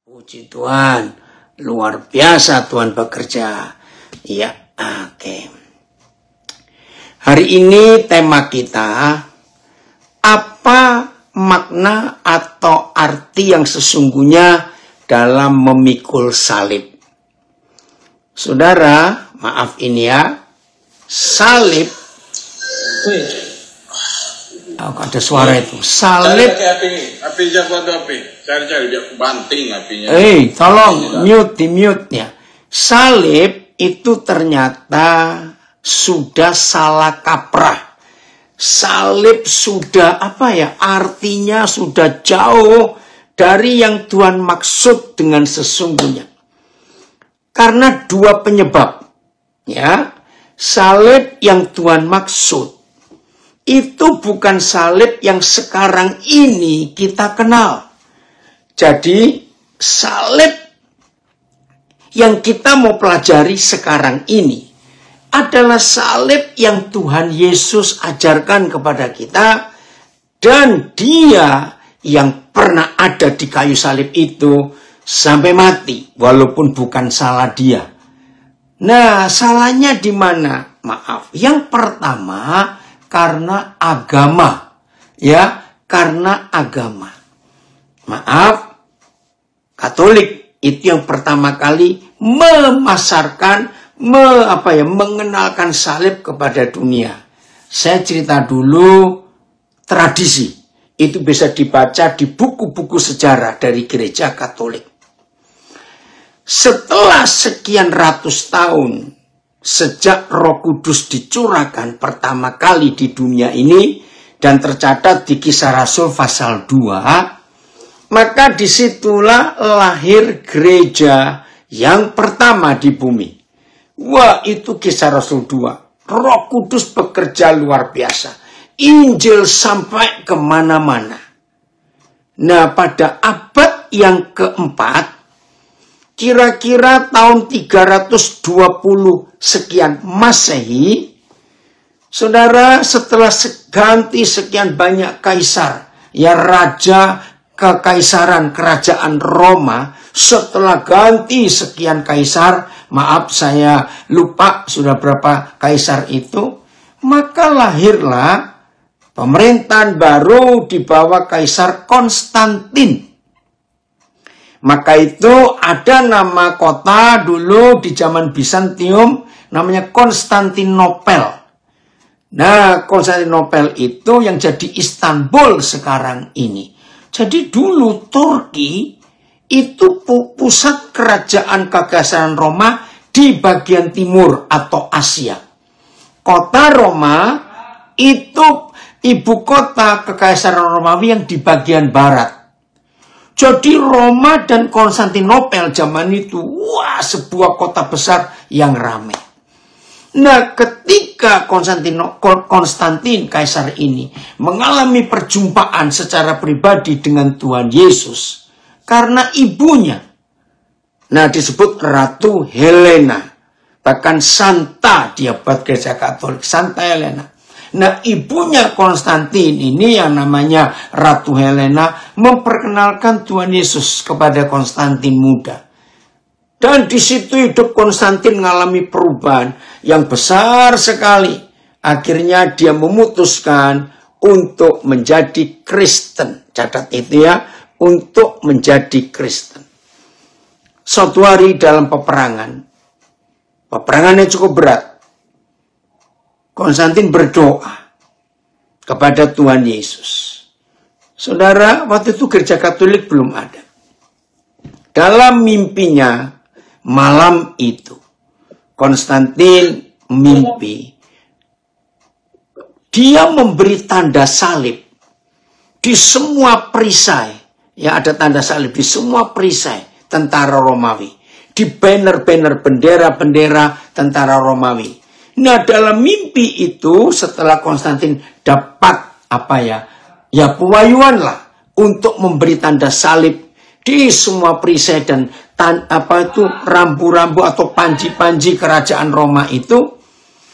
Puji Tuhan, luar biasa Tuhan bekerja. Ya, oke. Hari ini tema kita, apa makna atau arti yang sesungguhnya dalam memikul salib? Saudara, maaf ini ya, salib. Oh, ada suara itu. Salib. Api cari dia banting apinya. Tolong di mute ya. Salib itu ternyata sudah salah kaprah. Salib sudah artinya sudah jauh dari yang Tuhan maksud dengan sesungguhnya. Karena dua penyebab. Ya. Salib yang Tuhan maksud itu bukan salib yang sekarang ini kita kenal. Jadi salib yang kita mau pelajari sekarang ini adalah salib yang Tuhan Yesus ajarkan kepada kita, dan Dia yang pernah ada di kayu salib itu sampai mati, walaupun bukan salah Dia. Nah, salahnya di mana? Maaf. Yang pertama, karena agama. Ya, karena agama. Maaf, Katolik itu yang pertama kali memasarkan, mengenalkan salib kepada dunia. Saya cerita dulu tradisi. Itu bisa dibaca di buku-buku sejarah dari gereja Katolik. Setelah sekian ratus tahun sejak Roh Kudus dicurahkan pertama kali di dunia ini dan tercatat di Kisah Rasul pasal 2, maka disitulah lahir gereja yang pertama di bumi. Wah, itu Kisah Rasul 2. Roh Kudus bekerja luar biasa. Injil sampai kemana-mana. Nah, pada abad yang keempat, kira-kira tahun 320 sekian Masehi, saudara, setelah ganti sekian banyak kaisar, ya raja kekaisaran kerajaan Roma, setelah ganti sekian kaisar, maaf saya lupa sudah berapa kaisar itu, maka lahirlah pemerintahan baru di bawah Kaisar Konstantin. Maka itu ada nama kota dulu di zaman Bizantium namanya Konstantinopel. Nah, Konstantinopel itu yang jadi Istanbul sekarang ini. Jadi dulu Turki itu pusat kerajaan kekaisaran Roma di bagian timur atau Asia. Kota Roma itu ibu kota kekaisaran Romawi yang di bagian barat. Jadi Roma dan Konstantinopel zaman itu, wah, sebuah kota besar yang ramai. Nah, ketika Konstantin kaisar ini mengalami perjumpaan secara pribadi dengan Tuhan Yesus karena ibunya, nah disebut Ratu Helena, bahkan Santa, dia buat gereja Katolik, Santa Helena. Nah, ibunya Konstantin ini yang namanya Ratu Helena memperkenalkan Tuhan Yesus kepada Konstantin muda. Dan di situ hidup Konstantin mengalami perubahan yang besar sekali. Akhirnya dia memutuskan untuk menjadi Kristen. Catat itu ya, untuk menjadi Kristen. Suatu hari dalam peperangannya cukup berat, Konstantin berdoa kepada Tuhan Yesus. Saudara, waktu itu gereja Katolik belum ada. Dalam mimpinya, malam itu, Konstantin mimpi. Dia memberi tanda salib di semua perisai. Ya, ada tanda salib di semua perisai tentara Romawi. Di banner-banner, bendera-bendera tentara Romawi. Nah, dalam mimpi itu setelah Konstantin dapat pewayuan lah untuk memberi tanda salib di semua perisai dan rambu-rambu atau panji-panji kerajaan Roma itu,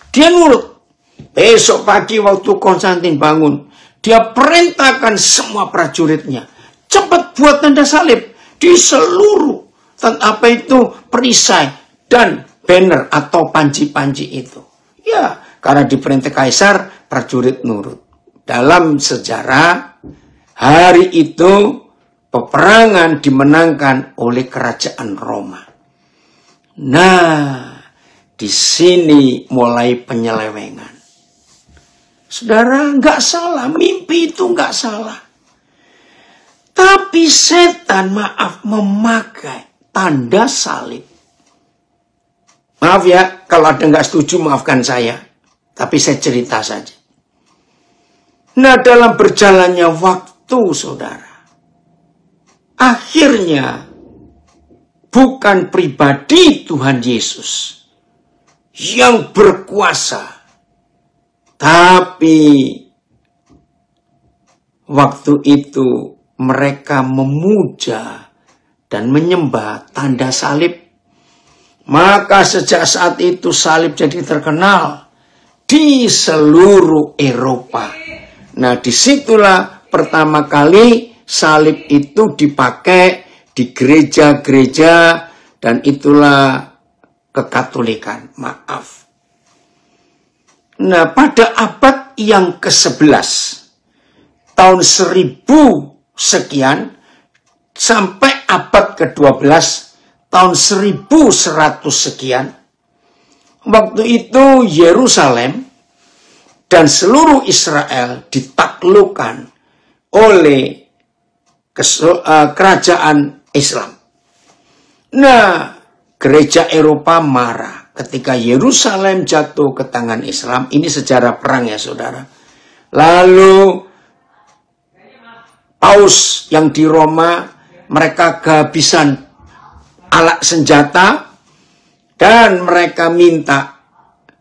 dia nurut. Besok pagi waktu Konstantin bangun, dia perintahkan semua prajuritnya, cepat buat tanda salib di seluruh apa itu perisai dan banner atau panci-panci itu. Ya, karena diperintah kaisar, prajurit nurut. Dalam sejarah, hari itu peperangan dimenangkan oleh kerajaan Roma. Nah, di sini mulai penyelewengan. Saudara, nggak salah, mimpi itu nggak salah. Tapi setan, memakai tanda salib. Maaf ya, kalau ada nggak setuju, maafkan saya. Tapi saya cerita saja. Nah, dalam berjalannya waktu, saudara, akhirnya bukan pribadi Tuhan Yesus yang berkuasa, tapi waktu itu mereka memuja dan menyembah tanda salib. Maka sejak saat itu salib jadi terkenal di seluruh Eropa. Nah, disitulah pertama kali salib itu dipakai di gereja-gereja, dan itulah kekatolikan. Maaf. Nah, pada abad yang ke-11, tahun 1000 sekian, sampai abad ke-12, tahun 1100 sekian, waktu itu Yerusalem dan seluruh Israel ditaklukkan oleh kerajaan Islam. Nah, gereja Eropa marah ketika Yerusalem jatuh ke tangan Islam. Ini sejarah perang ya, saudara. Lalu Paus yang di Roma, mereka kehabisan alat senjata dan mereka minta,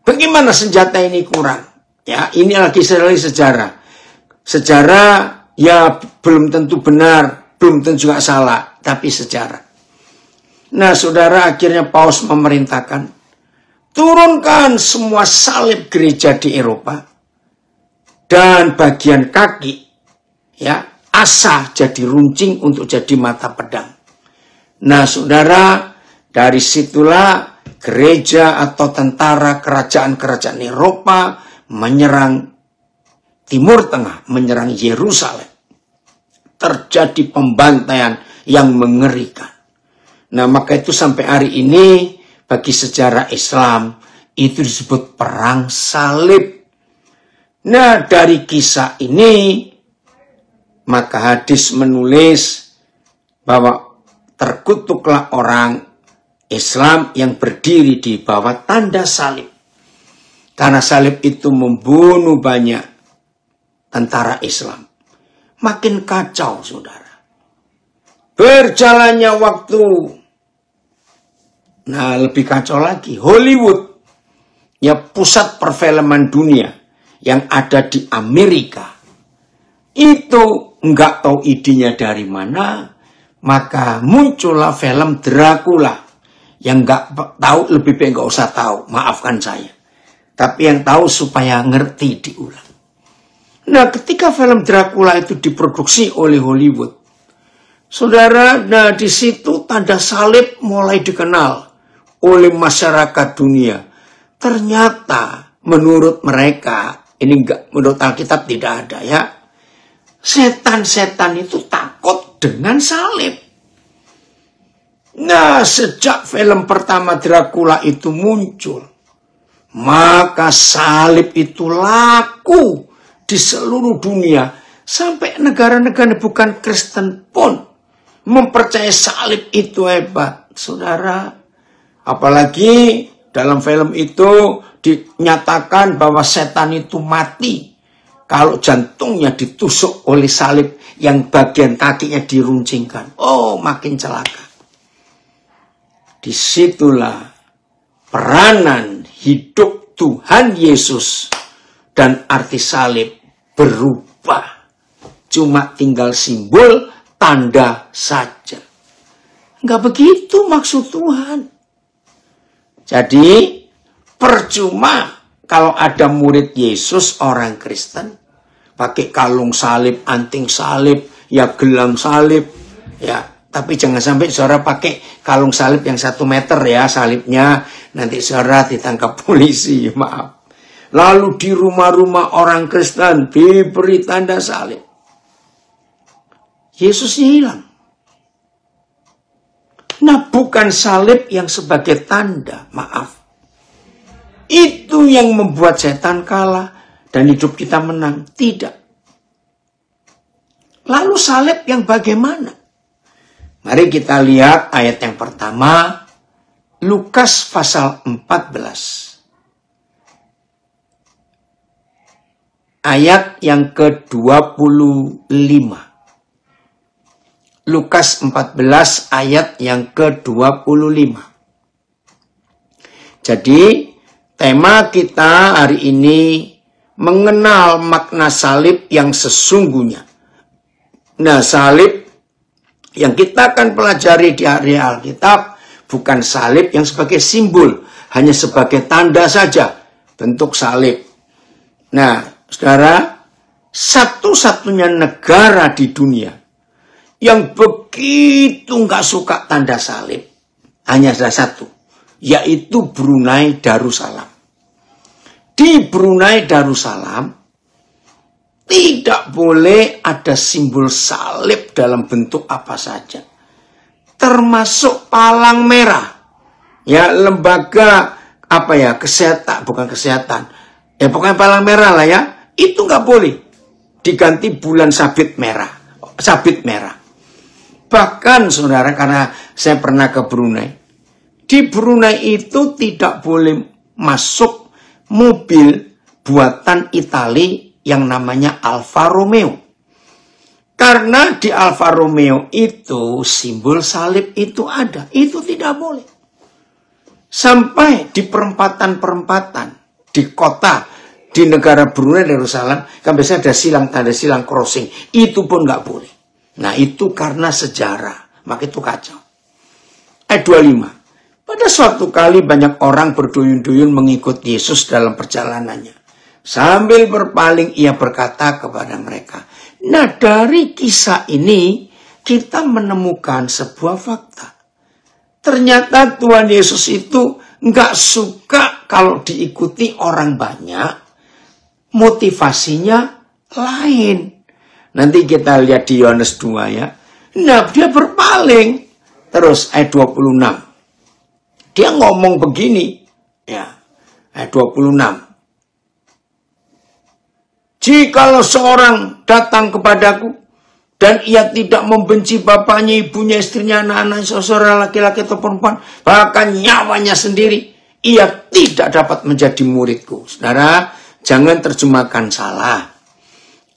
bagaimana senjata ini kurang? Ya, ini lagi sejarah. Sejarah ya belum tentu benar, belum tentu juga salah, tapi sejarah. Nah, saudara, akhirnya Paus memerintahkan, turunkan semua salib gereja di Eropa dan bagian kaki, ya, asa jadi runcing untuk jadi mata pedang. Nah, saudara, dari situlah gereja atau tentara kerajaan-kerajaan Eropa menyerang Timur Tengah, menyerang Yerusalem. Terjadi pembantaian yang mengerikan. Nah, maka itu sampai hari ini bagi sejarah Islam itu disebut perang salib. Nah, dari kisah ini maka hadis menulis bahwa terkutuklah orang Islam yang berdiri di bawah tanda salib. Karena salib itu membunuh banyak tentara Islam. Makin kacau, saudara. Berjalannya waktu. Nah, lebih kacau lagi. Hollywood, ya pusat perfilman dunia yang ada di Amerika, itu nggak tahu idenya dari mana, maka muncullah film Dracula. Yang nggak tahu lebih baik nggak usah tahu, maafkan saya. Tapi yang tahu supaya ngerti diulang. Nah, ketika film Dracula itu diproduksi oleh Hollywood, saudara, nah di situ tanda salib mulai dikenal oleh masyarakat dunia. Ternyata menurut mereka, ini enggak, menurut Alkitab tidak ada ya, setan-setan itu takut dengan salib. Nah, sejak film pertama Dracula itu muncul, maka salib itu laku di seluruh dunia. Sampai negara-negara bukan Kristen pun mempercayai salib itu hebat, saudara. Apalagi dalam film itu dinyatakan bahwa setan itu mati kalau jantungnya ditusuk oleh salib yang bagian kakinya diruncingkan. Oh, makin celaka. Disitulah peranan hidup Tuhan Yesus dan arti salib berubah. Cuma tinggal simbol, tanda saja. Enggak begitu maksud Tuhan. Jadi, percuma kalau ada murid Yesus, orang Kristen, pakai kalung salib, anting salib, ya gelang salib, ya Tapi jangan sampai saudara pakai kalung salib yang 1 meter ya salibnya. Nanti saudara ditangkap polisi, maaf. Lalu di rumah-rumah orang Kristen diberi tanda salib. Yesusnya hilang. Nah, bukan salib yang sebagai tanda, maaf. Itu yang membuat setan kalah dan hidup kita menang. Tidak. Lalu salib yang bagaimana? Mari kita lihat ayat yang pertama, Lukas pasal 14. Ayat yang ke-25. Lukas 14 ayat yang ke-25. Jadi, tema kita hari ini mengenal makna salib yang sesungguhnya. Nah, salib yang kita akan pelajari di hari Alkitab bukan salib yang sebagai simbol, hanya sebagai tanda saja bentuk salib. Nah, saudara, satu-satunya negara di dunia yang begitu nggak suka tanda salib hanya ada satu, yaitu Brunei Darussalam. Di Brunei Darussalam tidak boleh ada simbol salib dalam bentuk apa saja. Termasuk palang merah. Ya, lembaga apa ya, kesehatan, bukan kesehatan. Ya, pokoknya palang merah lah ya. Itu nggak boleh. Diganti bulan sabit merah. Sabit merah. Bahkan saudara, karena saya pernah ke Brunei. Di Brunei itu tidak boleh masuk mobil buatan Italia yang namanya Alfa Romeo. Karena di Alfa Romeo itu simbol salib itu ada. Itu tidak boleh. Sampai di perempatan-perempatan di kota di negara Brunei Darussalam kan biasanya ada silang, tanda silang crossing. Itu pun nggak boleh. Nah, itu karena sejarah. Maka itu kacau. Ayat 25. Pada suatu kali banyak orang berduyun-duyun mengikut Yesus dalam perjalanannya. Sambil berpaling ia berkata kepada mereka. Nah, dari kisah ini kita menemukan sebuah fakta. Ternyata Tuhan Yesus itu nggak suka kalau diikuti orang banyak. Motivasinya lain. Nanti kita lihat di Yohanes 2 ya. Nah, dia berpaling. Terus ayat 26. Dia ngomong begini. Ya, ayat 26. Jikalau seorang datang kepadaku dan ia tidak membenci bapaknya, ibunya, istrinya, anak-anak, saudara laki-laki atau perempuan, bahkan nyawanya sendiri, ia tidak dapat menjadi muridku. Saudara, jangan terjemahkan salah.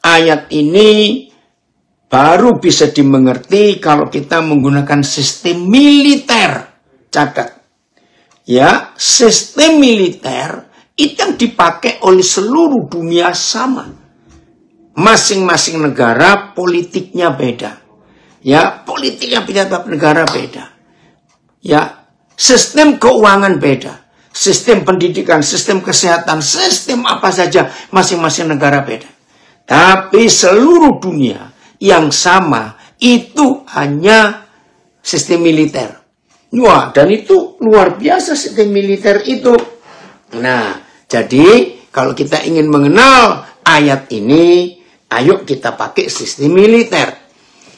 Ayat ini baru bisa dimengerti kalau kita menggunakan sistem militer. Catat. Ya, sistem militer itu yang dipakai oleh seluruh dunia sama. Masing-masing negara politiknya beda. Ya, politiknya tiap negara beda. Ya, sistem keuangan beda. Sistem pendidikan, sistem kesehatan, sistem apa saja masing-masing negara beda. Tapi seluruh dunia yang sama itu hanya sistem militer. Wah, dan itu luar biasa sistem militer itu. Nah, jadi kalau kita ingin mengenal ayat ini, ayo kita pakai sistem militer.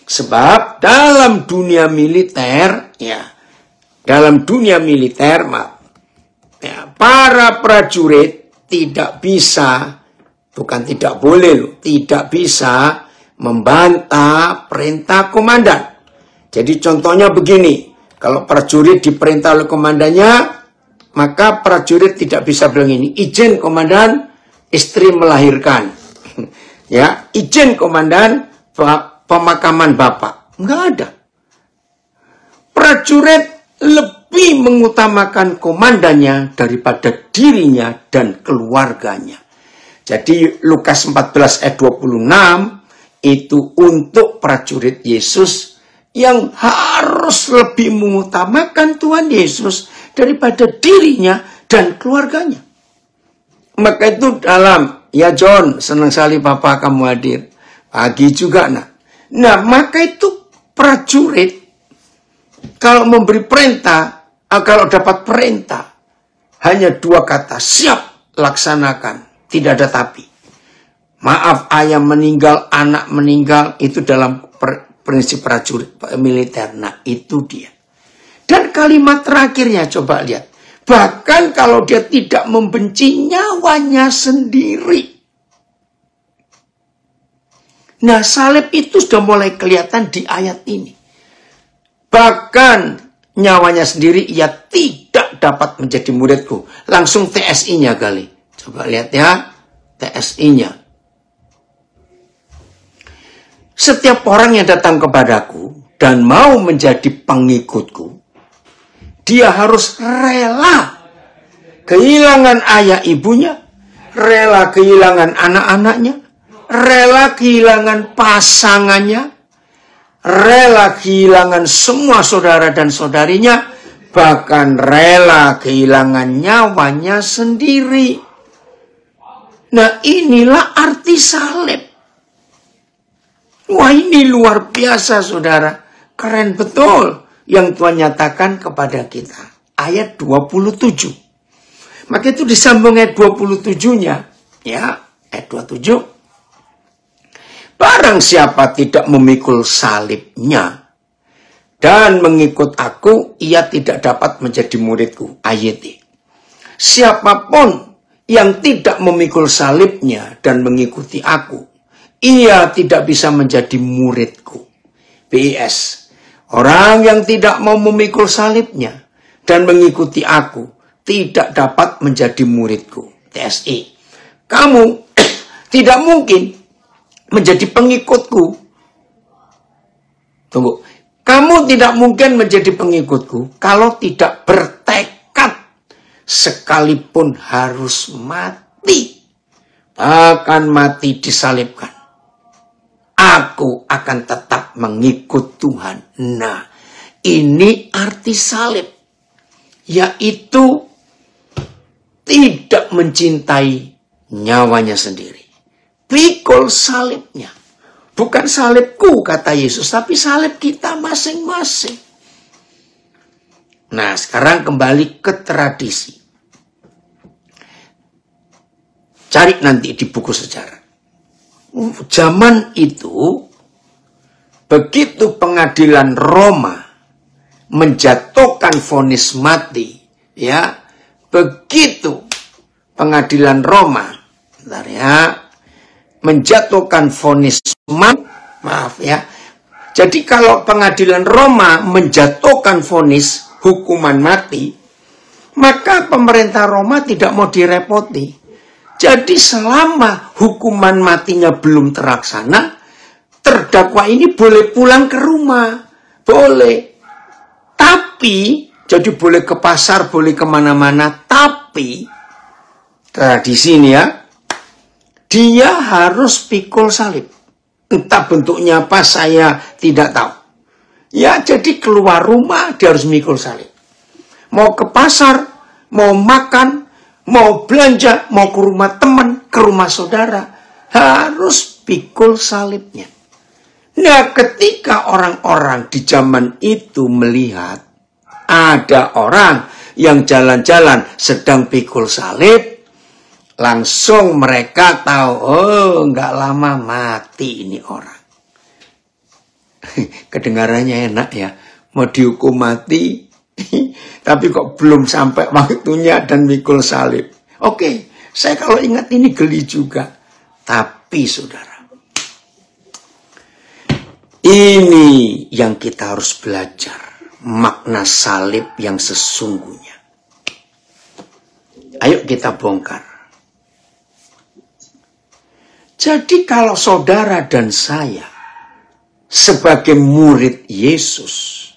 Sebab dalam dunia militer, ya, dalam dunia militer, ya, para prajurit tidak bisa, bukan tidak boleh loh, tidak bisa membantah perintah komandan. Jadi contohnya begini, kalau prajurit diperintah oleh komandannya, maka prajurit tidak bisa bilang ini, izin komandan, istri melahirkan. Ya, izin komandan, pemakaman bapak. Enggak ada. Prajurit lebih mengutamakan komandannya daripada dirinya dan keluarganya. Jadi Lukas 14 ayat 26 itu untuk prajurit Yesus yang harus lebih mengutamakan Tuhan Yesus daripada dirinya dan keluarganya. Maka itu dalam, ya John, senang sekali Papa kamu hadir. Pagi juga nak. Nah, maka itu prajurit kalau memberi perintah, kalau dapat perintah, hanya 2 kata, siap, laksanakan, tidak ada tapi. Maaf, ayah meninggal, anak meninggal, itu dalam prinsip prajurit militer. Nah, itu dia. Dan kalimat terakhirnya, coba lihat. Bahkan kalau dia tidak membenci nyawanya sendiri. Nah, salib itu sudah mulai kelihatan di ayat ini. Bahkan nyawanya sendiri ia tidak dapat menjadi muridku. Langsung TSI-nya kali. Coba lihat ya, TSI-nya. Setiap orang yang datang kepadaku dan mau menjadi pengikutku, dia harus rela kehilangan ayah ibunya, rela kehilangan anak-anaknya, rela kehilangan pasangannya, rela kehilangan semua saudara dan saudarinya, bahkan rela kehilangan nyawanya sendiri. Nah, inilah arti salib. Wah, ini luar biasa, saudara. Keren betul yang Tuhan nyatakan kepada kita. Ayat 27. Maka itu disambung ayat 27-nya. Ya, ayat 27. Barang siapa tidak memikul salibnya dan mengikut aku, ia tidak dapat menjadi muridku. Ayat. Siapapun yang tidak memikul salibnya dan mengikuti aku, ia tidak bisa menjadi muridku. BIS. Orang yang tidak mau memikul salibnya dan mengikuti aku tidak dapat menjadi muridku. TSI. Kamu tidak mungkin menjadi pengikutku. Tunggu. Kamu tidak mungkin menjadi pengikutku kalau tidak bertekad sekalipun harus mati. Bahkan mati disalibkan. Aku akan tetap mengikut Tuhan. Nah, ini arti salib. Yaitu tidak mencintai nyawanya sendiri. Pikul salibnya. Bukan salibku, kata Yesus, tapi salib kita masing-masing. Nah, sekarang kembali ke tradisi. Cari nanti di buku sejarah. Zaman itu, begitu pengadilan Roma menjatuhkan vonis mati, ya, begitu pengadilan Roma, bentar ya, menjatuhkan vonis mati, maaf ya. Jadi kalau pengadilan Roma menjatuhkan vonis hukuman mati, maka pemerintah Roma tidak mau direpoti. Jadi selama hukuman matinya belum terlaksana, terdakwa ini boleh pulang ke rumah. Boleh. Tapi, jadi boleh ke pasar, boleh kemana-mana. Tapi, tradisi ini ya, dia harus pikul salib. Entah bentuknya apa, saya tidak tahu. Ya, jadi keluar rumah, dia harus mikul salib. Mau ke pasar, mau makan, mau belanja, mau ke rumah teman, ke rumah saudara, harus pikul salibnya. Nah, ketika orang-orang di zaman itu melihat ada orang yang jalan-jalan sedang pikul salib, langsung mereka tahu, oh, nggak lama mati ini orang. Kedengarannya enak ya, mau dihukum mati, tapi kok belum sampai waktunya dan mikul salib. Oke, saya kalau ingat ini geli juga. Tapi saudara, ini yang kita harus belajar. Makna salib yang sesungguhnya. Ayo kita bongkar. Jadi kalau saudara dan saya sebagai murid Yesus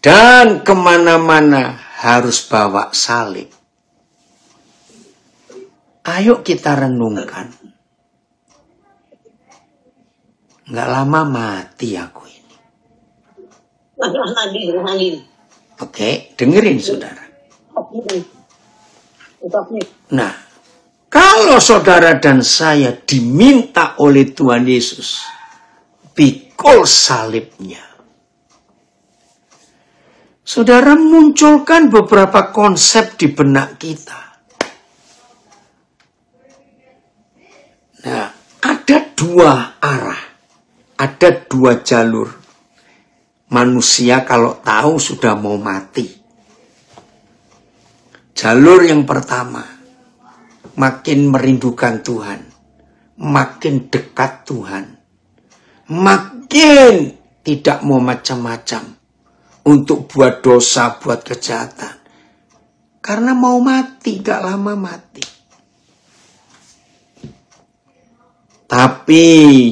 dan kemana-mana harus bawa salib. Ayo kita renungkan. Nggak lama mati aku ini. Oke, dengerin saudara. Nah, kalau saudara dan saya diminta oleh Tuhan Yesus pikul salibnya, Saudara, munculkan beberapa konsep di benak kita. Nah, ada dua arah, ada dua jalur. Manusia kalau tahu sudah mau mati. Jalur yang pertama, makin merindukan Tuhan, makin dekat Tuhan, makin tidak mau macam-macam untuk buat dosa, buat kejahatan. Karena mau mati, gak lama mati. Tapi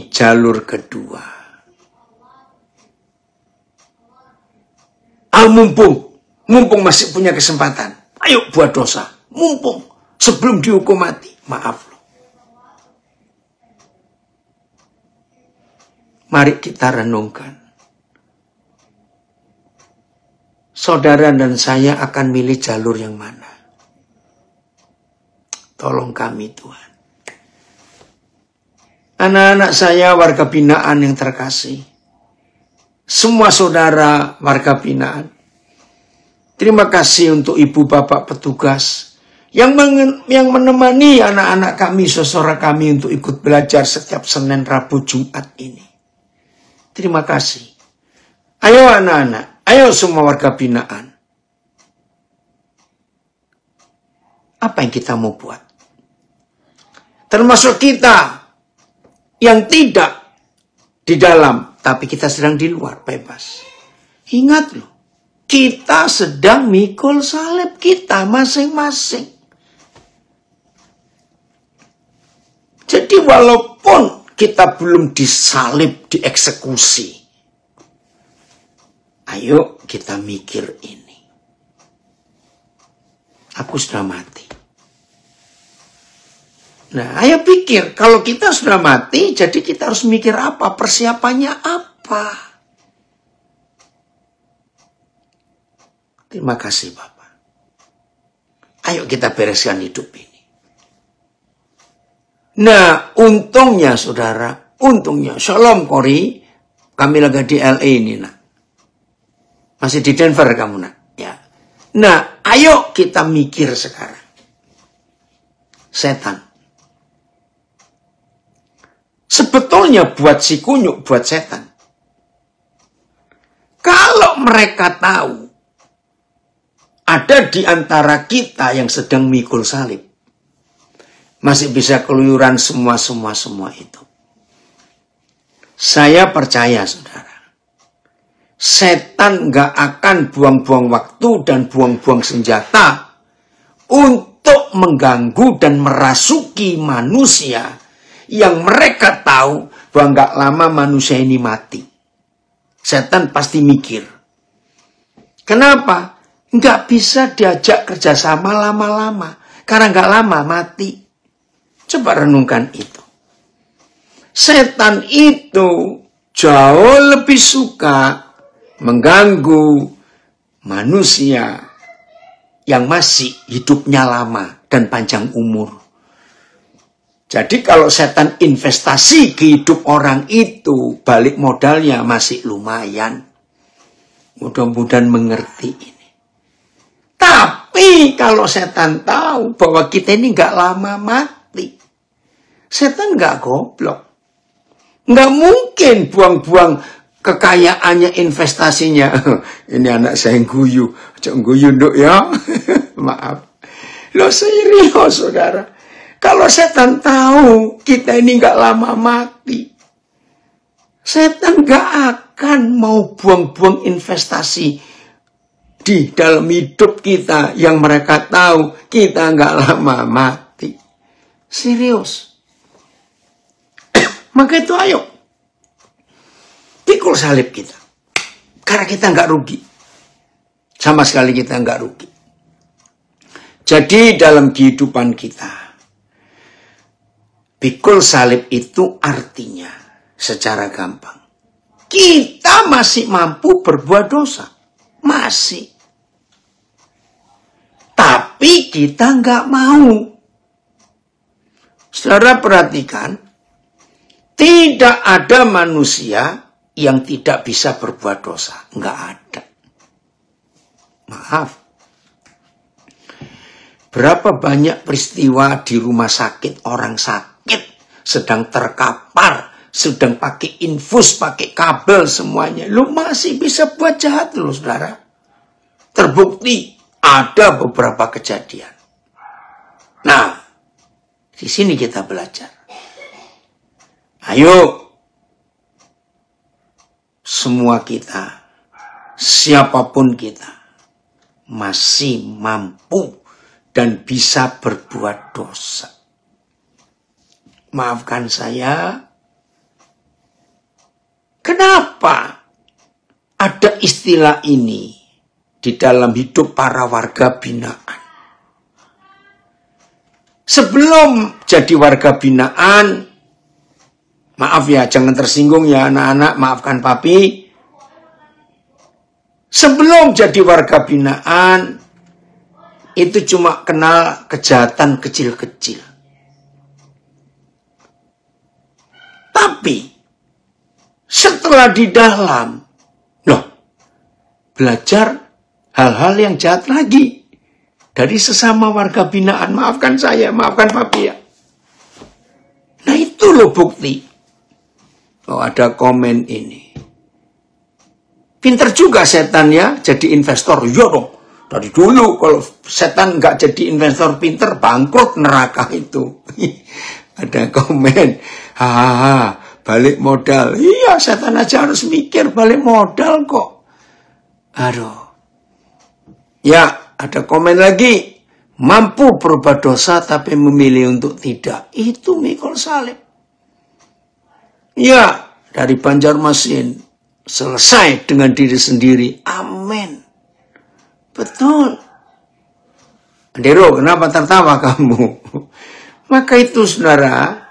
jalur kedua, mumpung masih punya kesempatan, ayo buat dosa, mumpung sebelum dihukum mati. Maaf loh. Mari kita renungkan. Saudara dan saya akan milih jalur yang mana? Tolong kami Tuhan. Anak-anak saya warga binaan yang terkasih. Semua saudara warga binaan. Terima kasih untuk ibu bapak petugas yang menemani anak-anak kami, saudara kami untuk ikut belajar setiap Senin, Rabu, Jumat ini. Terima kasih. Ayo anak-anak, ayo semua warga binaan. Apa yang kita mau buat? Termasuk kita yang tidak di dalam, tapi kita sedang di luar, bebas. Ingat loh, kita sedang mikul salib kita masing-masing. Jadi walaupun kita belum disalib, dieksekusi, ayo kita mikir ini. Aku sudah mati. Nah, ayo pikir, kalau kita sudah mati, jadi kita harus mikir apa? Persiapannya apa? Terima kasih Bapak. Ayo kita bereskan hidup ini. Nah, untungnya saudara, untungnya, Shalom Kori, kami lagi di LA ini nak. Masih di Denver kamu nak. Ya. Nah, ayo kita mikir sekarang. Setan. Sebetulnya buat si kunyuk, buat setan. Kalau mereka tahu ada di antara kita yang sedang mikul salib, masih bisa keluyuran semua itu. Saya percaya saudara, setan gak akan buang-buang waktu dan buang-buang senjata untuk mengganggu dan merasuki manusia yang mereka tahu bahwa gak lama manusia ini mati. Setan pasti mikir. Kenapa? Gak bisa diajak kerjasama lama-lama. Karena gak lama mati. Coba renungkan itu. Setan itu jauh lebih suka mengganggu manusia yang masih hidupnya lama dan panjang umur. Jadi kalau setan investasi ke hidup orang itu, balik modalnya masih lumayan. Mudah-mudahan mengerti ini. Tapi kalau setan tahu bahwa kita ini gak lama mati, setan gak goblok. Gak mungkin buang-buang kekayaannya, investasinya. Ini anak saya yang guyu. Jangan guyu nduk ya. Maaf. Loh serius saudara. Kalau setan tahu kita ini gak lama mati, setan gak akan mau buang-buang investasi di dalam hidup kita yang mereka tahu kita gak lama mati. Serius. Maka itu ayo pikul salib kita. Karena kita gak rugi. Sama sekali kita gak rugi. Jadi dalam kehidupan kita, pikul salib itu artinya secara gampang, kita masih mampu berbuat dosa. Masih. Tapi kita nggak mau. Saudara perhatikan, tidak ada manusia yang tidak bisa berbuat dosa. Nggak ada. maaf. Berapa banyak peristiwa di rumah sakit, orang sakit, sedang terkapar, sedang pakai infus, pakai kabel semuanya. Lu masih bisa buat jahat lu, saudara. Terbukti ada beberapa kejadian. Nah, di sini kita belajar. Ayo, semua kita, siapapun kita, masih mampu dan bisa berbuat dosa. Maafkan saya, kenapa ada istilah ini di dalam hidup para warga binaan? Sebelum jadi warga binaan, maaf ya, jangan tersinggung ya anak-anak, maafkan papi. Sebelum jadi warga binaan, itu cuma kenal kejahatan kecil-kecil. Tapi, setelah di dalam, belajar hal-hal yang jahat lagi. Dari sesama warga binaan, maafkan saya, maafkan papi ya. Nah itu loh bukti. Oh ada komen ini. Pinter juga setan ya, jadi investor. Ya dong. Dari dulu kalau setan nggak jadi investor pinter, bangkrut neraka itu. Ada komen, hahaha, balik modal. Iya, setan aja harus mikir balik modal kok. Aduh. Ya, ada komen lagi. Mampu berbuat dosa tapi memilih untuk tidak. Itu mikul salib. Ya, dari Banjarmasin selesai dengan diri sendiri. Amin. Betul. Dero, kenapa tertawa kamu? Maka itu saudara,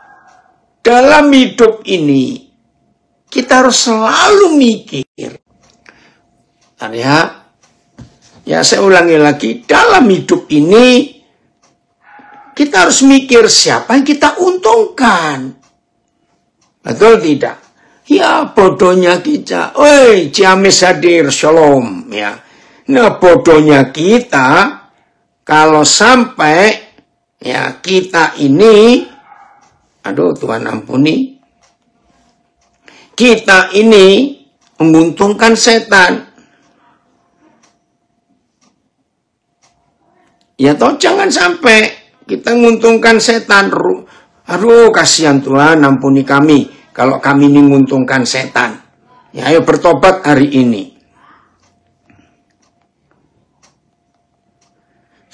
dalam hidup ini, kita harus selalu mikir. Ya saya ulangi lagi, dalam hidup ini, kita harus mikir siapa yang kita untungkan. Betul tidak? Ya bodohnya kita, oi Ciamis hadir, shalom. Ya. Nah bodohnya kita, kalau sampai ya kita ini, aduh Tuhan ampuni, kita ini menguntungkan setan. Ya toh jangan sampai kita menguntungkan setan. Aduh kasihan Tuhan ampuni kami kalau kami ini menguntungkan setan. Ya ayo bertobat hari ini.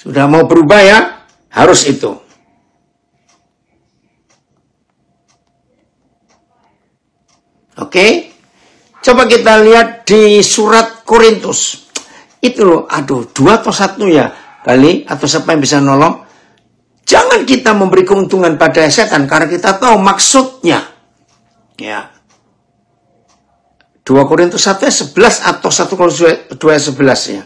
Sudah mau berubah ya? Harus itu. Oke? Coba kita lihat di surat Korintus. Itu loh, aduh, 2 atau 1 ya kali, atau siapa yang bisa nolong. Jangan kita memberi keuntungan pada setan, karena kita tahu maksudnya. Ya. 2 Korintus 1 ayat 11 atau 1 Korintus 2 ayat 11 ya.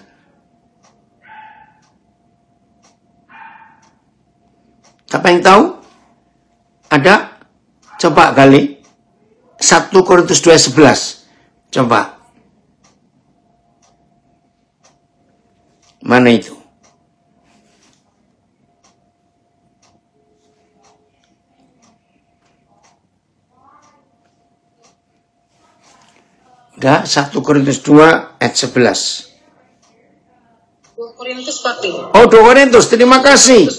Siapa yang tahu? Ada? Coba kali. 1 Korintus 2 ayat 11. Coba. Mana itu? Udah, 1 Korintus 2 ayat 11. 2 Korintus papi. Oh, 2 Korintus, terima kasih.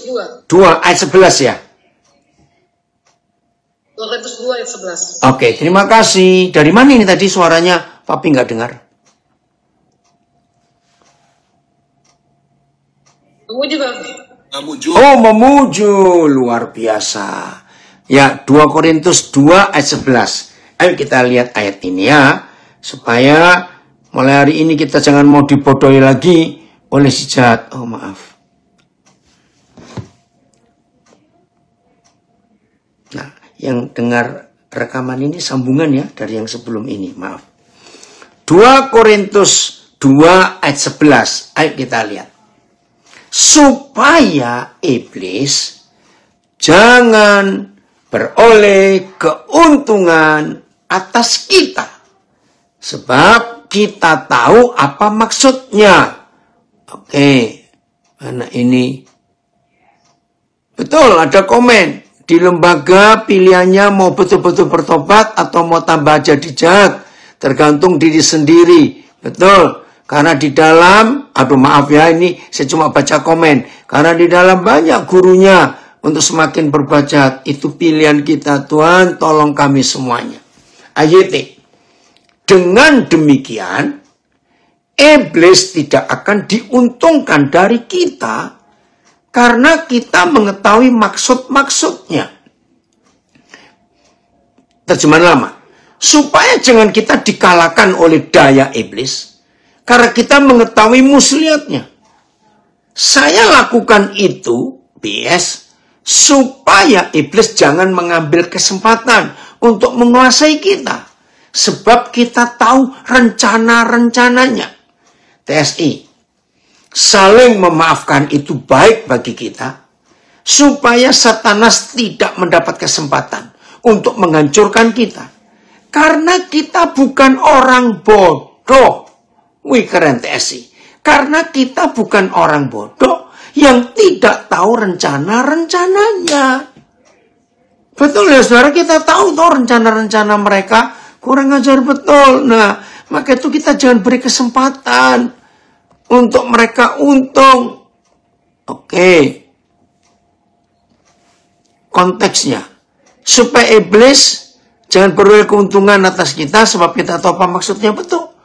2 ayat 11 ya. 2 Korintus 2 ayat 11. Oke, terima kasih. Dari mana ini tadi suaranya? Papi nggak dengar. Memuju papi. Oh, memuju. Luar biasa. Ya, 2 Korintus 2 ayat 11. Ayo kita lihat ayat ini ya. Supaya mulai hari ini kita jangan mau dibodohi lagi oleh si jahat. Oh, maaf. Nah, yang dengar rekaman ini sambungan ya dari yang sebelum ini. Maaf. 2 Korintus 2 ayat 11. Ayo kita lihat. Supaya iblis jangan beroleh keuntungan atas kita. Sebab kita tahu apa maksudnya. Oke, mana ini? Betul, ada komen. Di lembaga pilihannya mau betul-betul bertobat atau mau tambah jadi jahat. Tergantung diri sendiri. Betul. Karena di dalam, aduh maaf ya ini saya cuma baca komen. Karena di dalam banyak gurunya untuk semakin berbuat jahat. Itu pilihan kita, Tuhan tolong kami semuanya. AYT. Dengan demikian, iblis tidak akan diuntungkan dari kita karena kita mengetahui maksud-maksudnya. Terjemahan lama. Supaya jangan kita dikalahkan oleh daya iblis. Karena kita mengetahui muslihatnya. Saya lakukan itu, BS, supaya iblis jangan mengambil kesempatan untuk menguasai kita. Sebab kita tahu rencana-rencananya. TSI. Saling memaafkan itu baik bagi kita. Supaya Satanas tidak mendapat kesempatan untuk menghancurkan kita. Karena kita bukan orang bodoh. Wih keren TSI. Karena kita bukan orang bodoh yang tidak tahu rencana-rencananya. Betul ya saudara, kita tahu tuh rencana-rencana mereka kurang ajar betul. Nah, maka itu kita jangan beri kesempatan untuk mereka untung. Oke. Konteksnya. Supaya iblis jangan beroleh keuntungan atas kita sebab kita tahu apa maksudnya betul.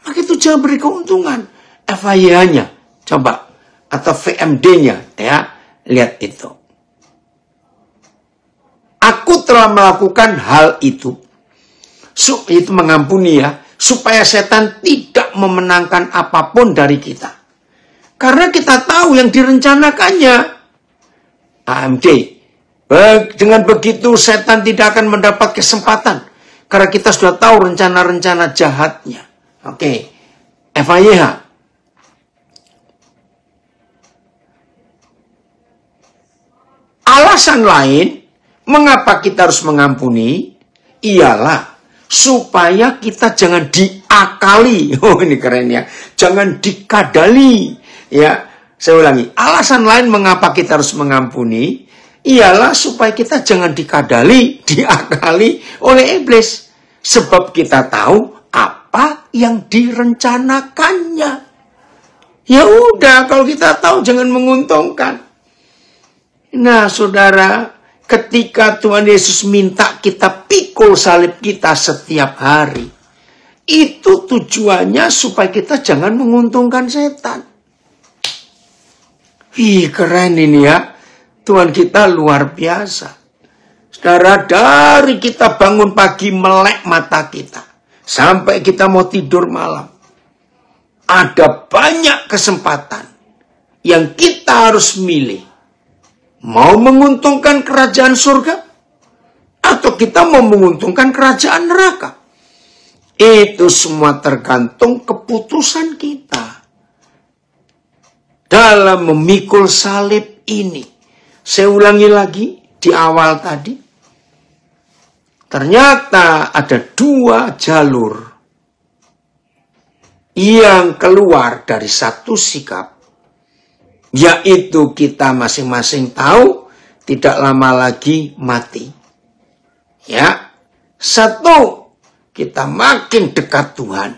Maka itu jangan beri keuntungan. FIA-nya. Coba. Atau VMD-nya. Ya. Lihat itu. Aku telah melakukan hal itu. Itu mengampuni ya, supaya setan tidak memenangkan apapun dari kita. Karena kita tahu yang direncanakannya. AMD. Dengan begitu setan tidak akan mendapat kesempatan. Karena kita sudah tahu rencana-rencana jahatnya. Oke. FIH. Alasan lain, mengapa kita harus mengampuni, ialah supaya kita jangan diakali. Oh ini keren ya. Jangan dikadali. Ya, saya ulangi. Alasan lain mengapa kita harus mengampuni ialah supaya kita jangan dikadali, diakali oleh iblis. Sebab kita tahu apa yang direncanakannya. Ya udah, kalau kita tahu jangan menguntungkan. Nah, saudara, ketika Tuhan Yesus minta kita pikul salib kita setiap hari, itu tujuannya supaya kita jangan menguntungkan setan. Wih, keren ini ya. Tuhan kita luar biasa. Saudara, dari kita bangun pagi melek mata kita, sampai kita mau tidur malam, ada banyak kesempatan yang kita harus milih. Mau menguntungkan kerajaan surga? Atau kita mau menguntungkan kerajaan neraka? Itu semua tergantung keputusan kita. Dalam memikul salib ini. Saya ulangi lagi di awal tadi. Ternyata ada dua jalur yang keluar dari satu sikap. Yaitu kita masing-masing tahu tidak lama lagi mati. Ya, satu, kita makin dekat Tuhan.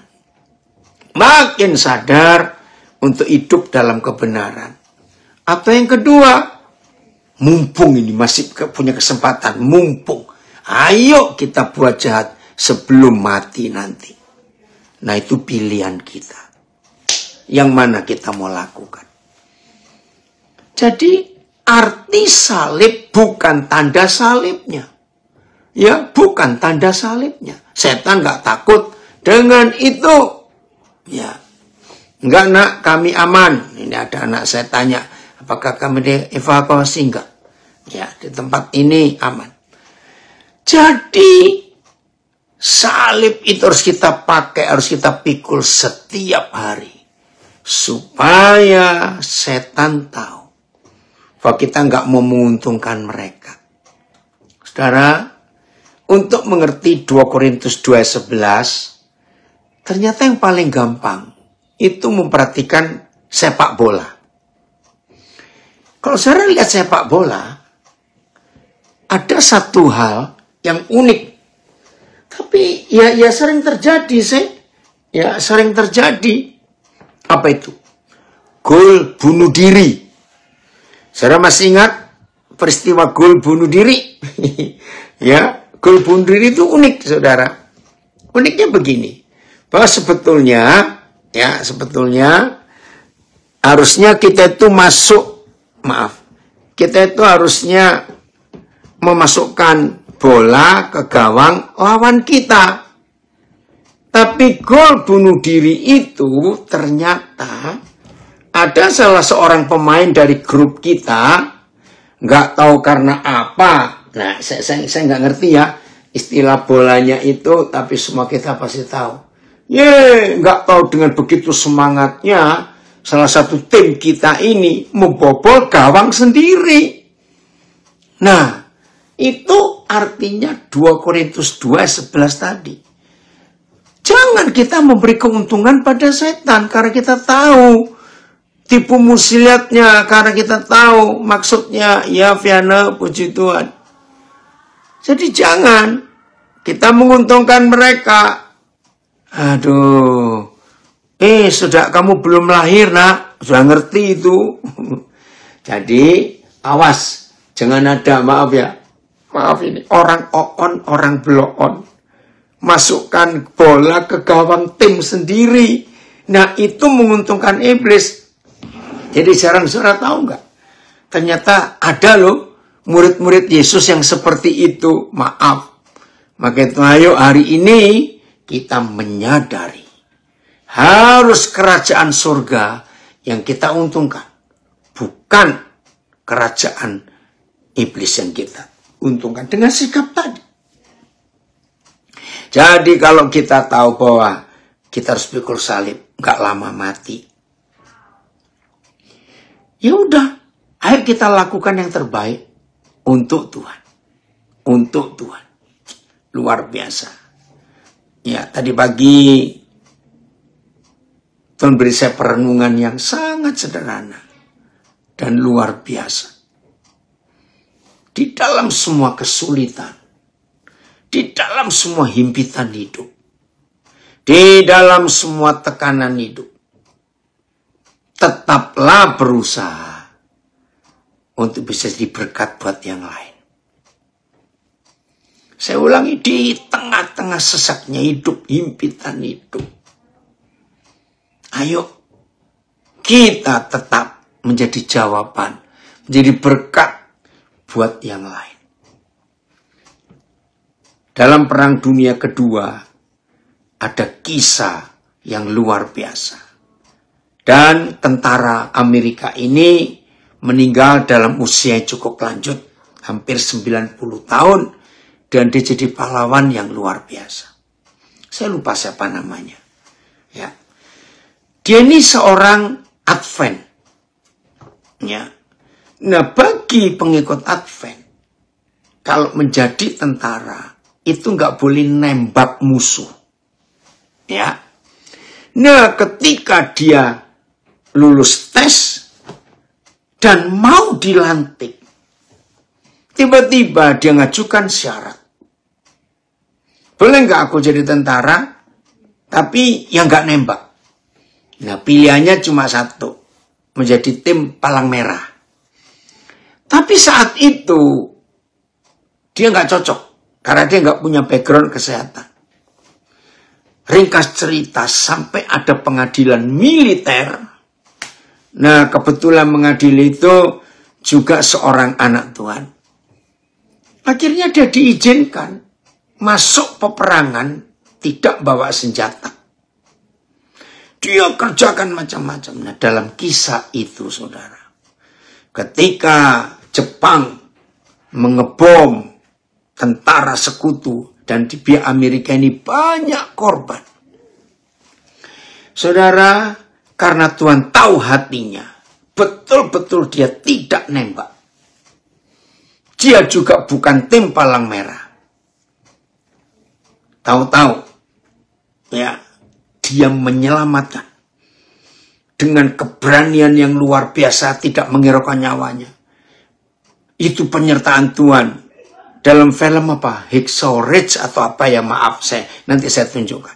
Makin sadar untuk hidup dalam kebenaran. Atau yang kedua, mumpung ini masih punya kesempatan, mumpung. Ayo kita buat jahat sebelum mati nanti. Nah itu pilihan kita. Yang mana kita mau lakukan. Jadi arti salib bukan tanda salibnya. Ya, bukan tanda salibnya. Setan nggak takut dengan itu. Ya, enggak nak, kami aman. Ini ada anak saya tanya, apakah kami dievakuasi enggak? Ya, di tempat ini aman. Jadi salib itu harus kita pakai, harus kita pikul setiap hari. Supaya setan tahu bahwa kita nggak mau menguntungkan mereka. Saudara, untuk mengerti 2 Korintus 2:11, ternyata yang paling gampang itu memperhatikan sepak bola. Kalau saudara lihat sepak bola, ada satu hal yang unik. Tapi ya sering terjadi sih. Ya sering terjadi. Apa itu? Gol bunuh diri. Saudara masih ingat peristiwa gol bunuh diri? Ya, gol bunuh diri itu unik, saudara. Uniknya begini, bahwa sebetulnya harusnya kita itu kita itu harusnya memasukkan bola ke gawang lawan kita. Tapi gol bunuh diri itu ternyata ada salah seorang pemain dari grup kita, nggak tahu karena apa. Nah, saya nggak ngerti ya istilah bolanya itu, tapi semua kita pasti tahu. Nggak tahu dengan begitu semangatnya salah satu tim kita ini membobol gawang sendiri. Nah, itu artinya 2 Korintus 2:11 tadi. Jangan kita memberi keuntungan pada setan karena kita tahu tipu muslihatnya, karena kita tahu maksudnya. Ya Fiana, puji Tuhan. Jadi jangan kita menguntungkan mereka. Aduh, sudah kamu belum lahir nak, sudah ngerti itu. Jadi awas, jangan ada maaf ini orang on, orang bloon. Masukkan bola ke gawang tim sendiri. Nah, itu menguntungkan iblis. Jadi sekarang saudara tahu nggak? Ternyata ada loh murid-murid Yesus yang seperti itu. Maaf. Maka itu ayo hari ini kita menyadari. Harus kerajaan surga yang kita untungkan. Bukan kerajaan iblis yang kita untungkan dengan sikap tadi. Jadi kalau kita tahu bahwa kita harus pikul salib, nggak lama mati. Ya udah, ayo kita lakukan yang terbaik untuk Tuhan. Untuk Tuhan. Luar biasa. Ya, tadi pagi Tuhan beri saya perenungan yang sangat sederhana dan luar biasa. Di dalam semua kesulitan, di dalam semua himpitan hidup, di dalam semua tekanan hidup, tetaplah berusaha untuk bisa jadi berkat buat yang lain. Saya ulangi, di tengah-tengah sesaknya hidup, himpitan hidup, ayo kita tetap menjadi jawaban, menjadi berkat buat yang lain. Dalam Perang Dunia Kedua ada kisah yang luar biasa. Dan tentara Amerika ini meninggal dalam usia yang cukup lanjut, hampir 90 tahun. Dan dia jadi pahlawan yang luar biasa. Saya lupa siapa namanya. Ya. Dia ini seorang Advent. Ya. Nah, bagi pengikut Advent, kalau menjadi tentara, itu nggak boleh nembak musuh. Ya. Nah, ketika dia lulus tes dan mau dilantik, tiba-tiba dia ngajukan syarat. Boleh nggak aku jadi tentara, tapi yang nggak nembak? Nah, pilihannya cuma satu, menjadi tim palang merah. Tapi saat itu dia nggak cocok. Karena dia nggak punya background kesehatan. Ringkas cerita, sampai ada pengadilan militer. Nah, kebetulan mengadili itu juga seorang anak Tuhan. Akhirnya dia diizinkan masuk peperangan, tidak bawa senjata. Dia kerjakan macam-macam. Nah, dalam kisah itu, saudara, ketika Jepang mengebom tentara sekutu dan di pihak Amerika ini banyak korban. Saudara, karena Tuhan tahu hatinya, betul-betul dia tidak nembak. Dia juga bukan tim palang merah. Tahu-tahu, ya, dia menyelamatkan dengan keberanian yang luar biasa, tidak menghiraukan nyawanya. Itu penyertaan Tuhan. Dalam film apa? Hacksaw Ridge atau apa ya, maaf, nanti saya tunjukkan.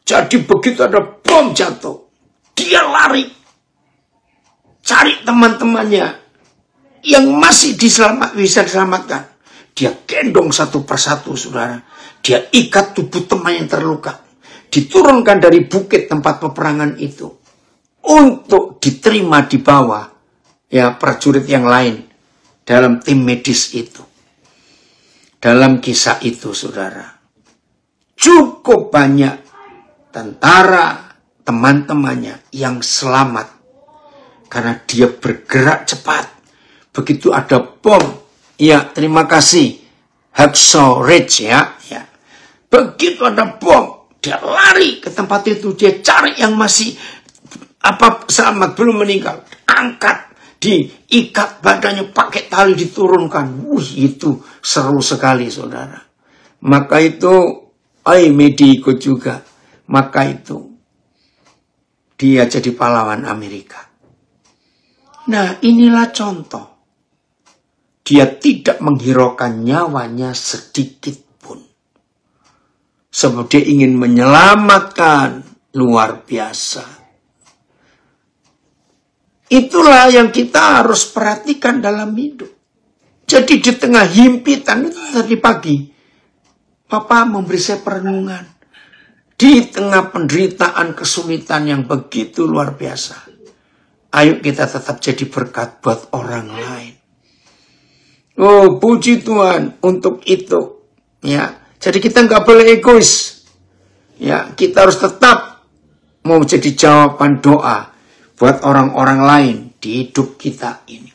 Jadi begitu ada bom jatuh, dia lari. Cari teman-temannya yang masih bisa diselamatkan. Dia gendong satu persatu, saudara. Dia ikat tubuh teman yang terluka. Diturunkan dari bukit tempat peperangan itu. Untuk diterima di bawah ya prajurit yang lain dalam tim medis itu. Dalam kisah itu, saudara, cukup banyak tentara teman-temannya yang selamat karena dia bergerak cepat. Begitu ada bom, ya terima kasih Hacksaw Ridge ya. Begitu ada bom, dia lari ke tempat itu, dia cari yang masih selamat, belum meninggal, angkat, diikat badannya pakai tali, diturunkan. Itu seru sekali, saudara. Maka itu, Medi ikut juga. Maka itu, dia jadi pahlawan Amerika. Nah, inilah contoh. Dia tidak menghiraukan nyawanya sedikit pun. Sebab dia ingin menyelamatkan, luar biasa. Itulah yang kita harus perhatikan dalam hidup. Jadi di tengah himpitan itu tadi pagi, Papa memberi saya perenungan. Di tengah penderitaan, kesulitan yang begitu luar biasa, ayo kita tetap jadi berkat buat orang lain. Oh, puji Tuhan untuk itu. Ya, jadi kita nggak boleh egois. Ya, kita harus tetap mau jadi jawaban doa buat orang-orang lain di hidup kita ini.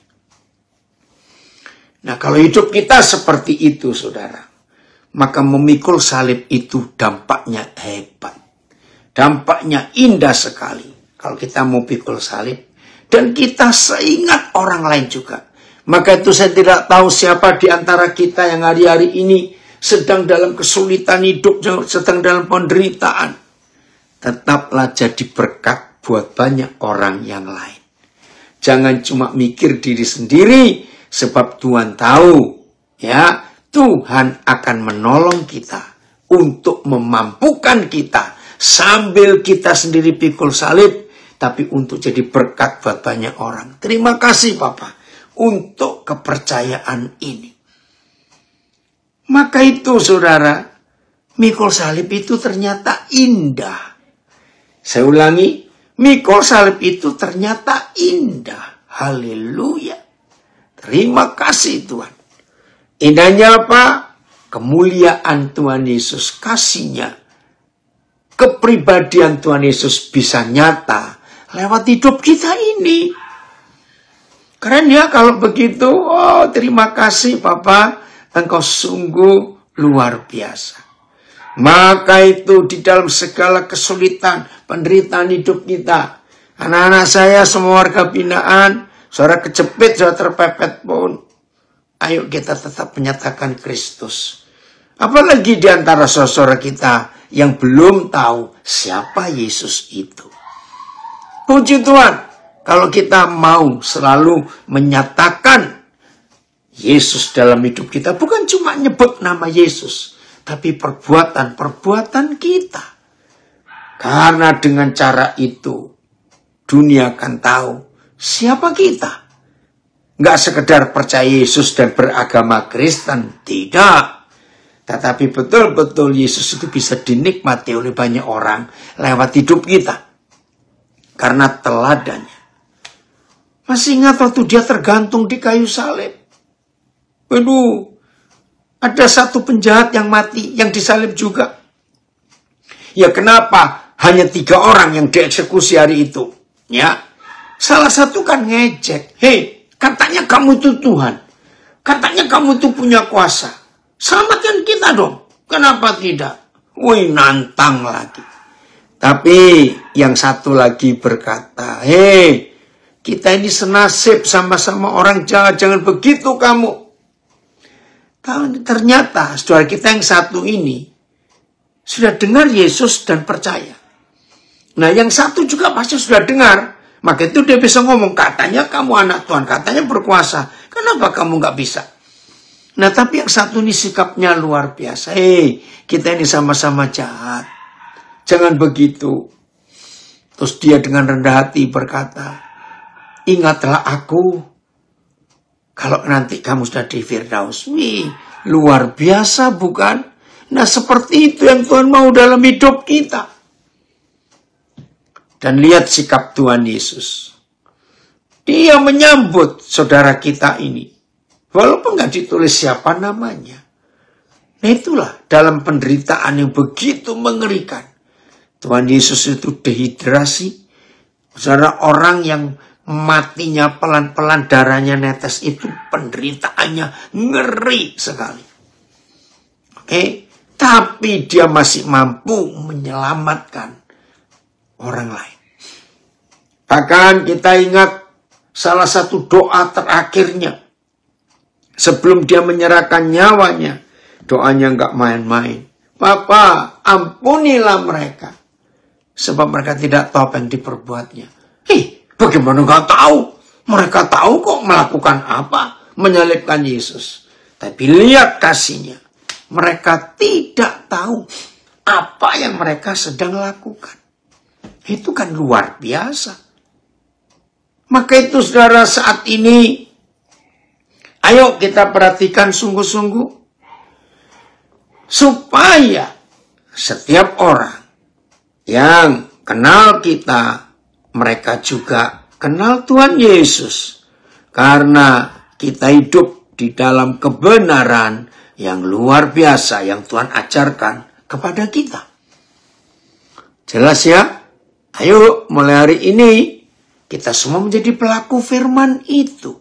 Nah, kalau hidup kita seperti itu, saudara, maka memikul salib itu dampaknya hebat. Dampaknya indah sekali kalau kita mau pikul salib. Dan kita seingat orang lain juga. Maka itu saya tidak tahu siapa di antara kita yang hari-hari ini sedang dalam kesulitan hidup, sedang dalam penderitaan. Tetaplah jadi berkat buat banyak orang yang lain. Jangan cuma mikir diri sendiri, sebab Tuhan tahu, ya, Tuhan akan menolong kita untuk memampukan kita sambil kita sendiri pikul salib, tapi untuk jadi berkat buat banyak orang. Terima kasih, Papa, untuk kepercayaan ini. Maka itu, saudara, mikul salib itu ternyata indah. Saya ulangi, mikul salib itu ternyata indah. Haleluya. Terima kasih, Tuhan. Indahnya apa? Kemuliaan Tuhan Yesus, kasih-Nya, kepribadian Tuhan Yesus bisa nyata lewat hidup kita ini. Keren ya kalau begitu. Oh, terima kasih, Papa. Engkau sungguh luar biasa. Maka itu di dalam segala kesulitan, penderitaan hidup kita, anak-anak saya, semua warga binaan, saudara kejepit, saudara terpepet pun, ayo kita tetap menyatakan Kristus. Apalagi di antara saudara kita yang belum tahu siapa Yesus itu. Puji Tuhan, kalau kita mau selalu menyatakan Yesus dalam hidup kita, bukan cuma nyebut nama Yesus, tapi perbuatan-perbuatan kita. Karena dengan cara itu, dunia akan tahu siapa kita. Nggak sekedar percaya Yesus dan beragama Kristen, tidak. Tetapi betul-betul Yesus itu bisa dinikmati oleh banyak orang lewat hidup kita. Karena teladannya. Masih ingat waktu dia tergantung di kayu salib? Waduh, ada satu penjahat yang mati, yang disalib juga. Ya kenapa hanya 3 orang yang dieksekusi hari itu? Ya, salah satu kan ngejek. Hei, katanya kamu itu Tuhan. Katanya kamu itu punya kuasa. Selamatkan kita dong. Kenapa tidak? Wih, nantang lagi. Tapi yang satu lagi berkata, hei, kita ini senasib sama-sama orang jahat, jangan begitu kamu. Ternyata saudara kita yang satu ini sudah dengar Yesus dan percaya. Nah, yang satu juga pasti sudah dengar, Maka itu dia bisa ngomong, katanya kamu anak Tuhan, katanya berkuasa. Kenapa kamu nggak bisa? Nah, tapi yang satu ini sikapnya luar biasa. Kita ini sama-sama jahat. Jangan begitu. Terus dia dengan rendah hati berkata, ingatlah aku kalau nanti kamu sudah di Firdaus. Luar biasa bukan? Nah, seperti itu yang Tuhan mau dalam hidup kita. Dan lihat sikap Tuhan Yesus. Dia menyambut saudara kita ini. Walaupun nggak ditulis siapa namanya. Nah, itulah dalam penderitaan yang begitu mengerikan. Tuhan Yesus itu dehidrasi. Saudara, orang yang matinya pelan-pelan, darahnya netes, itu penderitaannya ngeri sekali. Tapi dia masih mampu menyelamatkan orang lain. Bahkan kita ingat salah satu doa terakhirnya sebelum dia menyerahkan nyawanya. Doanya nggak main-main. Bapa, ampunilah mereka, sebab mereka tidak tahu apa yang diperbuatnya. Bagaimana nggak tahu? Mereka tahu kok melakukan apa, menyalibkan Yesus. Tapi lihat kasihnya, mereka tidak tahu apa yang mereka sedang lakukan. Itu kan luar biasa. Maka itu saudara, saat ini ayo kita perhatikan sungguh-sungguh. Supaya setiap orang yang kenal kita, mereka juga kenal Tuhan Yesus. Karena kita hidup di dalam kebenaran yang luar biasa yang Tuhan ajarkan kepada kita. Jelas ya? Ayo mulai hari ini kita semua menjadi pelaku firman itu.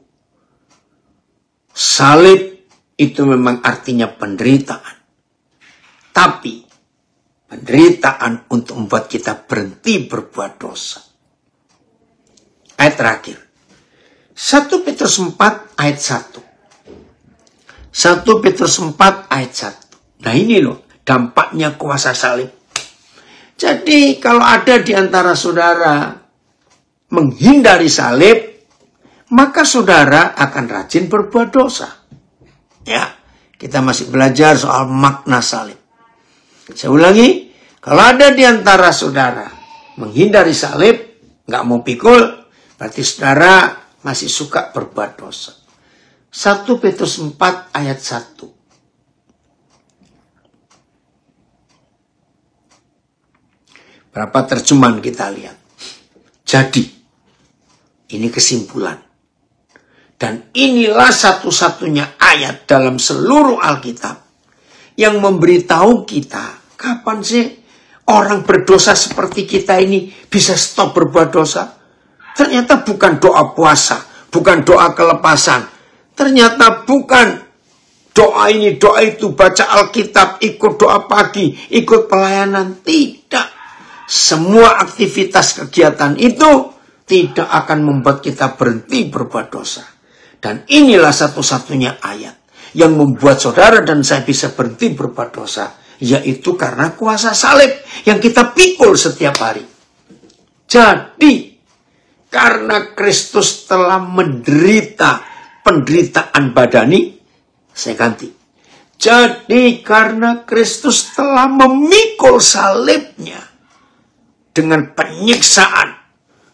Salib itu memang artinya penderitaan. Tapi penderitaan untuk membuat kita berhenti berbuat dosa. Ayat terakhir. 1 Petrus 4 ayat 1. 1 Petrus 4 ayat 1. Nah, ini loh dampaknya kuasa salib. Jadi kalau ada di antara saudara menghindari salib, maka saudara akan rajin berbuat dosa. Ya, kita masih belajar soal makna salib. Saya ulangi, kalau ada di antara saudara menghindari salib, nggak mau pikul, berarti saudara masih suka berbuat dosa. 1 Petrus 4 ayat 1. Berapa terjemahan kita lihat. Jadi, ini kesimpulan. Dan inilah satu-satunya ayat dalam seluruh Alkitab yang memberitahu kita, kapan sih orang berdosa seperti kita ini bisa stop berbuat dosa? Ternyata bukan doa puasa, bukan doa kelepasan. Ternyata bukan doa ini, doa itu, baca Alkitab, ikut doa pagi, ikut pelayanan. Tidak. Semua aktivitas kegiatan itu tidak akan membuat kita berhenti berbuat dosa. Dan inilah satu-satunya ayat yang membuat saudara dan saya bisa berhenti berbuat dosa. Yaitu karena kuasa salib yang kita pikul setiap hari. Jadi, karena Kristus telah menderita penderitaan badani, saya ganti. Jadi, karena Kristus telah memikul salibnya dengan penyiksaan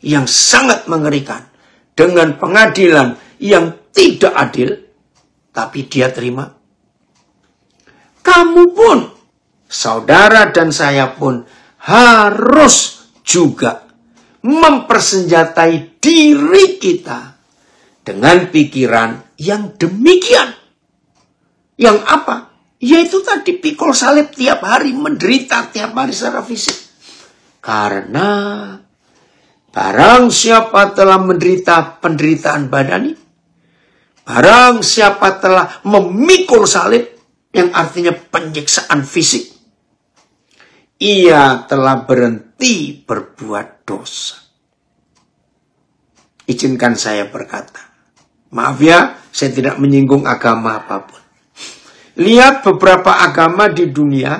yang sangat mengerikan, dengan pengadilan yang tidak adil, tapi dia terima. Kamu pun, saudara dan saya pun harus juga mempersenjatai diri kita dengan pikiran yang demikian. Yang apa? Yaitu tadi pikul salib tiap hari, menderita tiap hari secara fisik. Karena barang siapa telah menderita penderitaan badani, barang siapa telah memikul salib, yang artinya penyiksaan fisik, ia telah berhenti berbuat dosa. Izinkan saya berkata, maaf ya, saya tidak menyinggung agama apapun. Lihat beberapa agama di dunia,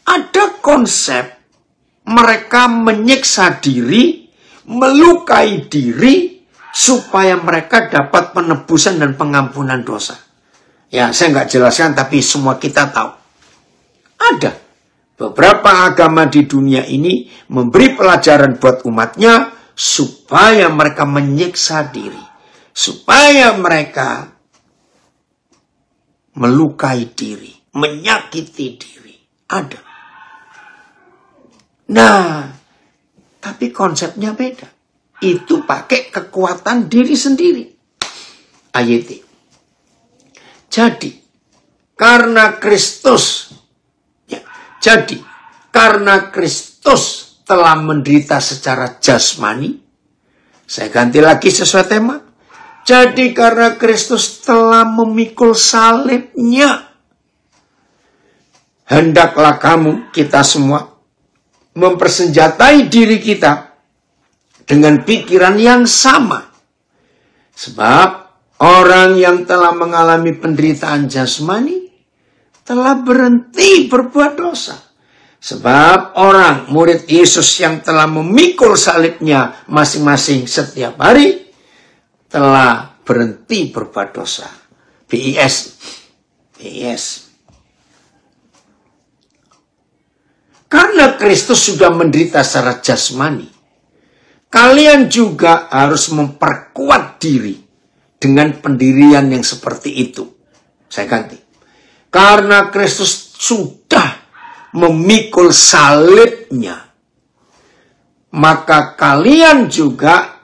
ada konsep mereka menyiksa diri, melukai diri supaya mereka dapat penebusan dan pengampunan dosa. Ya, saya nggak jelaskan, tapi semua kita tahu. Ada beberapa agama di dunia ini memberi pelajaran buat umatnya supaya mereka menyiksa diri, supaya mereka melukai diri, menyakiti diri. Ada. Nah, tapi konsepnya beda. Itu pakai kekuatan diri sendiri. Ayat. Jadi, karena Kristus telah menderita secara jasmani, saya ganti lagi sesuai tema. Jadi karena Kristus telah memikul salibnya, hendaklah kita semua mempersenjatai diri kita dengan pikiran yang sama. Sebab orang yang telah mengalami penderitaan jasmani telah berhenti berbuat dosa. Sebab orang murid Yesus yang telah memikul salibnya masing-masing setiap hari telah berhenti berbuat dosa. BIS. Karena Kristus sudah menderita secara jasmani, kalian juga harus memperkuat diri dengan pendirian yang seperti itu. Saya ganti. Karena Kristus sudah memikul salibnya, maka kalian juga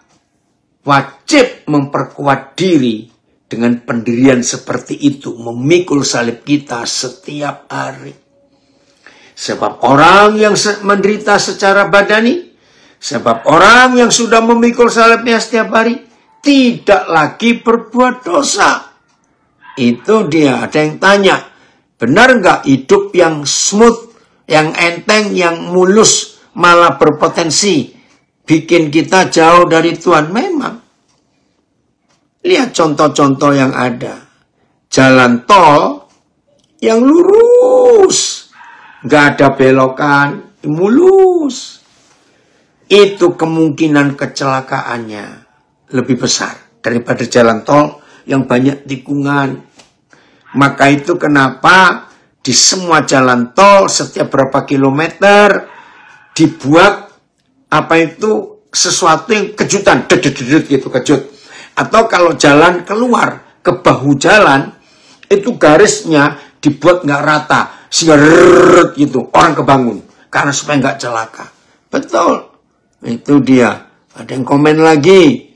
wajib memperkuat diri dengan pendirian seperti itu, memikul salib kita setiap hari. Sebab orang yang menderita secara badani, sebab orang yang sudah memikul salibnya setiap hari, tidak lagi berbuat dosa. Itu dia, ada yang tanya, benar nggak hidup yang smooth, yang enteng, yang mulus, malah berpotensi bikin kita jauh dari Tuhan? Memang. Lihat contoh-contoh yang ada. Jalan tol yang lurus, nggak ada belokan, mulus. Itu kemungkinan kecelakaannya lebih besar daripada jalan tol yang banyak tikungan. Maka itu kenapa di semua jalan tol setiap berapa kilometer dibuat sesuatu yang kejutan, gitu, kejut. Atau kalau jalan keluar ke bahu jalan, itu garisnya dibuat nggak rata, sehingga gitu, orang kebangun. Karena supaya nggak celaka. Betul. Itu dia. Ada yang komen lagi.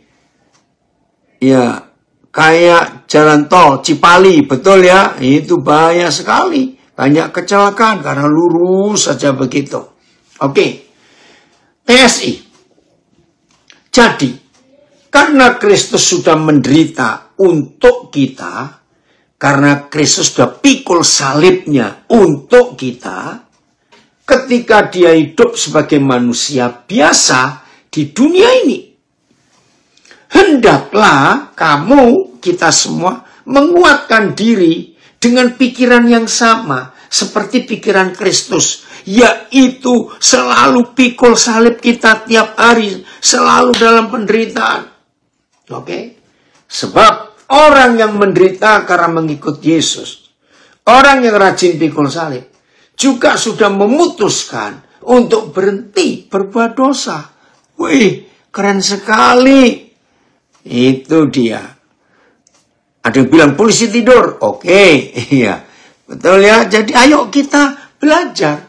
Ya, kayak jalan tol Cipali, betul ya? Itu bahaya sekali. Banyak kecelakaan karena lurus saja begitu. Oke. TSI. Jadi, karena Kristus sudah menderita untuk kita, karena Kristus sudah pikul salibnya untuk kita, ketika dia hidup sebagai manusia biasa di dunia ini, hendaklah kita semua menguatkan diri dengan pikiran yang sama seperti pikiran Kristus, yaitu selalu pikul salib kita tiap hari, selalu dalam penderitaan. Oke? Sebab orang yang menderita karena mengikut Yesus, orang yang rajin pikul salib, juga sudah memutuskan untuk berhenti berbuat dosa. Wih, keren sekali. Itu dia. Ada yang bilang polisi tidur. Oke, iya. Betul ya. Jadi ayo kita belajar.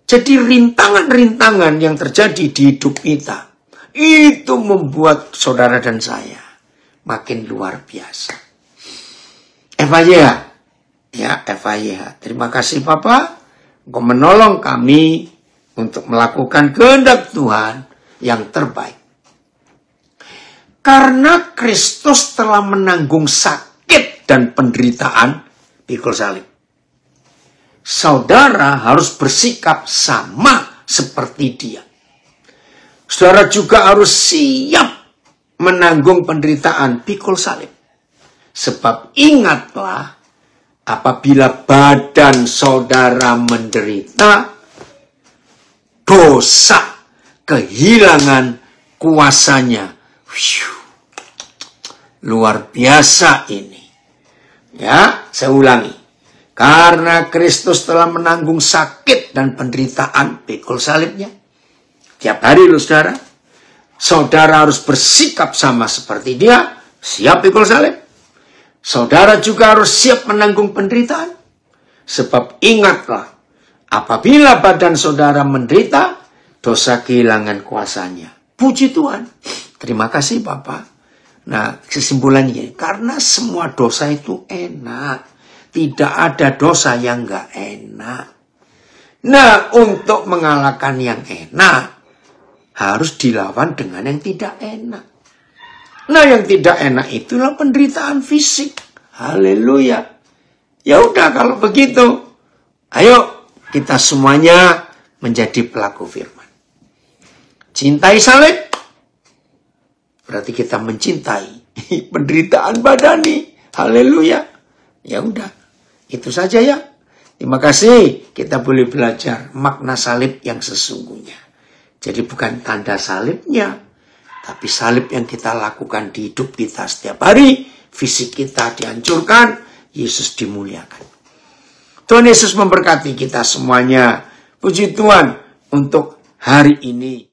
Jadi rintangan-rintangan yang terjadi di hidup kita, itu membuat saudara dan saya makin luar biasa. FYH. Ya, FYH. Terima kasih Bapak. Engkau menolong kami untuk melakukan kehendak Tuhan yang terbaik. Karena Kristus telah menanggung sakit dan penderitaan pikul salib, saudara harus bersikap sama seperti dia. Saudara juga harus siap menanggung penderitaan pikul salib. Sebab ingatlah, apabila badan saudara menderita, dosa, kehilangan kuasanya. Luar biasa ini. Ya, saya ulangi. Karena Kristus telah menanggung sakit dan penderitaan, pikul salibnya. Tiap hari loh saudara. Saudara harus bersikap sama seperti dia. Siap pikul salib. Saudara juga harus siap menanggung penderitaan. Sebab ingatlah, apabila badan saudara menderita, dosa kehilangan kuasanya. Puji Tuhan. Terima kasih Bapak. Nah, kesimpulannya, karena semua dosa itu enak. Tidak ada dosa yang gak enak. Nah, untuk mengalahkan yang enak, harus dilawan dengan yang tidak enak. Nah, yang tidak enak itulah penderitaan fisik. Haleluya. Ya udah kalau begitu, ayo kita semuanya menjadi pelaku firman. Cintai salib. Berarti kita mencintai penderitaan badani. Haleluya. Ya udah, itu saja ya. Terima kasih kita boleh belajar makna salib yang sesungguhnya. Jadi bukan tanda salibnya, tapi salib yang kita lakukan di hidup kita setiap hari. Fisik kita dihancurkan, Yesus dimuliakan. Tuhan Yesus memberkati kita semuanya. Puji Tuhan untuk hari ini.